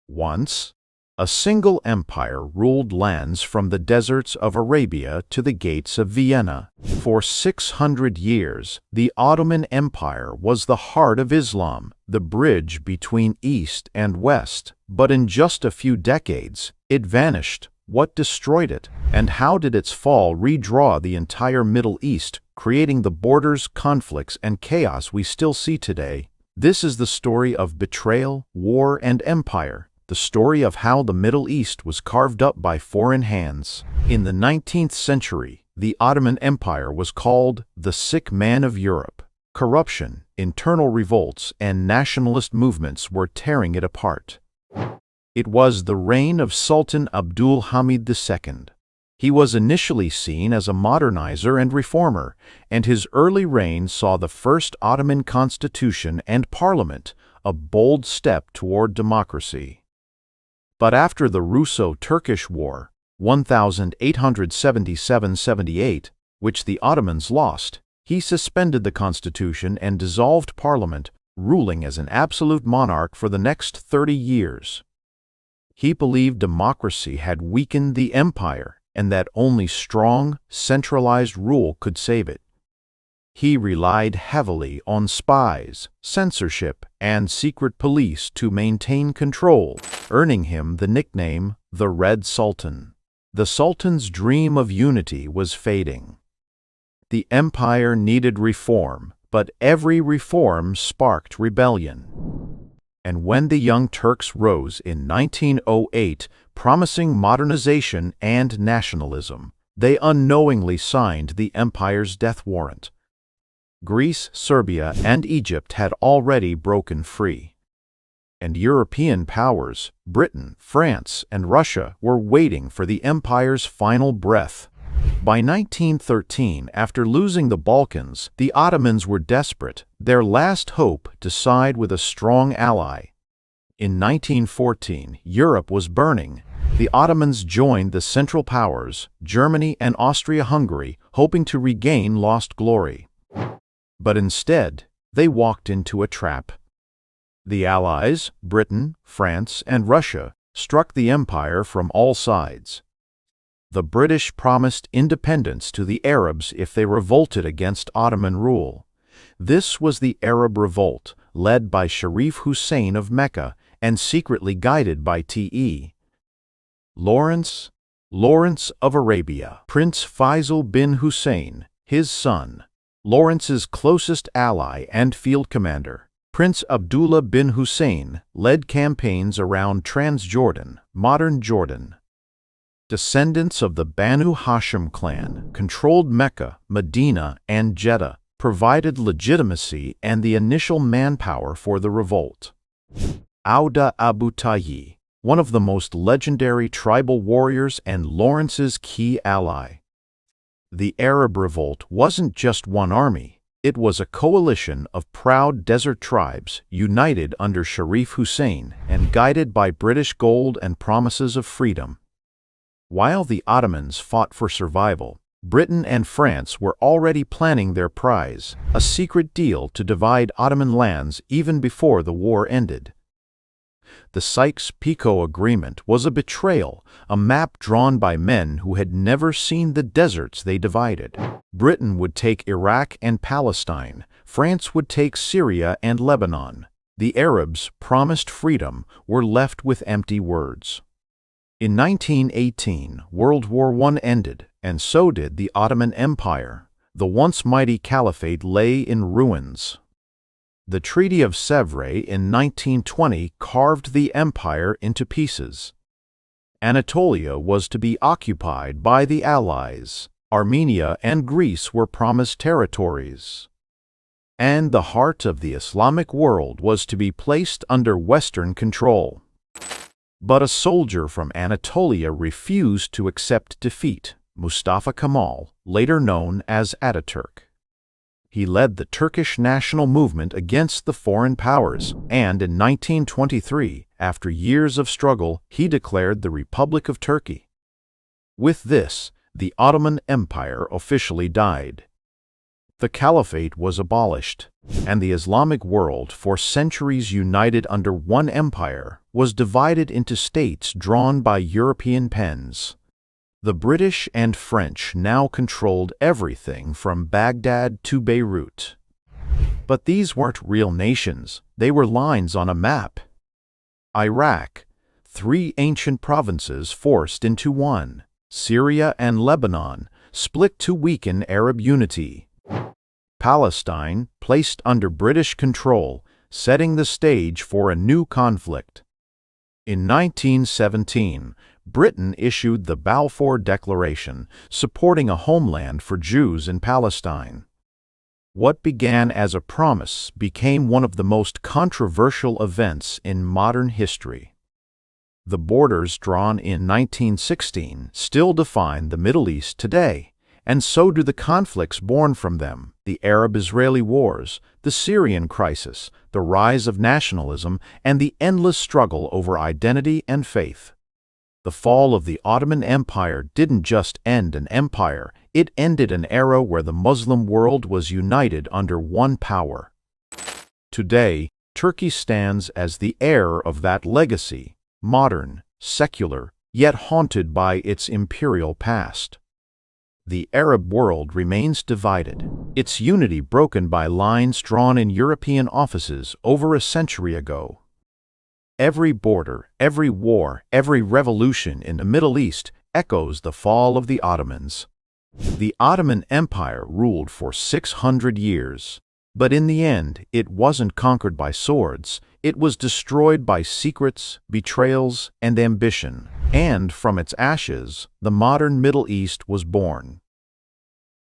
Once, a single empire ruled lands from the deserts of Arabia to the gates of Vienna. For 600 years, the Ottoman Empire was the heart of Islam, the bridge between East and West. But in just a few decades, it vanished. What destroyed it? And how did its fall redraw the entire Middle East, creating the borders, conflicts, and chaos we still see today? This is the story of betrayal, war, and empire. The story of how the Middle East was carved up by foreign hands. In the 19th century, the Ottoman Empire was called the sick man of Europe. Corruption, internal revolts, and nationalist movements were tearing it apart. It was the reign of Sultan Abdul Hamid II. He was initially seen as a modernizer and reformer, and his early reign saw the first Ottoman constitution and parliament, a bold step toward democracy. But after the Russo-Turkish War, 1877–78, which the Ottomans lost, he suspended the constitution and dissolved parliament, ruling as an absolute monarch for the next 30 years. He believed democracy had weakened the empire and that only strong, centralized rule could save it. He relied heavily on spies, censorship, and secret police to maintain control, earning him the nickname the Red Sultan. The Sultan's dream of unity was fading. The empire needed reform, but every reform sparked rebellion. And when the Young Turks rose in 1908, promising modernization and nationalism, they unknowingly signed the empire's death warrant. Greece, Serbia, and Egypt had already broken free. And European powers, Britain, France, and Russia, were waiting for the empire's final breath. By 1913, after losing the Balkans, the Ottomans were desperate, their last hope to side with a strong ally. In 1914, Europe was burning. The Ottomans joined the Central Powers, Germany and Austria-Hungary, hoping to regain lost glory. But instead, they walked into a trap. The Allies, Britain, France, and Russia, struck the empire from all sides. The British promised independence to the Arabs if they revolted against Ottoman rule. This was the Arab Revolt, led by Sharif Hussein of Mecca and secretly guided by T.E. Lawrence of Arabia. Prince Faisal bin Hussein, his son, Lawrence's closest ally and field commander, Prince Abdullah bin Hussein, led campaigns around Transjordan, modern Jordan. Descendants of the Banu Hashim clan controlled Mecca, Medina, and Jeddah, provided legitimacy and the initial manpower for the revolt. Auda Abu Tayyi, one of the most legendary tribal warriors and Lawrence's key ally. The Arab Revolt wasn't just one army, it was a coalition of proud desert tribes united under Sharif Hussein and guided by British gold and promises of freedom. While the Ottomans fought for survival, Britain and France were already planning their prize, a secret deal to divide Ottoman lands even before the war ended. The Sykes-Picot Agreement was a betrayal, a map drawn by men who had never seen the deserts they divided. Britain would take Iraq and Palestine, France would take Syria and Lebanon. The Arabs, promised freedom, were left with empty words. In 1918, World War I ended, and so did the Ottoman Empire. The once mighty Caliphate lay in ruins. The Treaty of Sèvres in 1920 carved the empire into pieces. Anatolia was to be occupied by the Allies. Armenia and Greece were promised territories. And the heart of the Islamic world was to be placed under Western control. But a soldier from Anatolia refused to accept defeat, Mustafa Kemal, later known as Atatürk. He led the Turkish national movement against the foreign powers, and in 1923, after years of struggle, he declared the Republic of Turkey. With this, the Ottoman Empire officially died. The Caliphate was abolished, and the Islamic world, for centuries united under one empire, was divided into states drawn by European pens. The British and French now controlled everything from Baghdad to Beirut. But these weren't real nations, they were lines on a map. Iraq, 3 ancient provinces forced into one. Syria and Lebanon, split to weaken Arab unity. Palestine, placed under British control, setting the stage for a new conflict. In 1917, Britain issued the Balfour Declaration, supporting a homeland for Jews in Palestine. What began as a promise became one of the most controversial events in modern history. The borders drawn in 1916 still define the Middle East today, and so do the conflicts born from them: the Arab-Israeli wars, the Syrian crisis, the rise of nationalism, and the endless struggle over identity and faith. The fall of the Ottoman Empire didn't just end an empire, it ended an era where the Muslim world was united under one power. Today, Turkey stands as the heir of that legacy, modern, secular, yet haunted by its imperial past. The Arab world remains divided, its unity broken by lines drawn in European offices over a century ago. Every border, every war, every revolution in the Middle East echoes the fall of the Ottomans. The Ottoman Empire ruled for 600 years, but in the end it wasn't conquered by swords, it was destroyed by secrets, betrayals, and ambition. And from its ashes, the modern Middle East was born.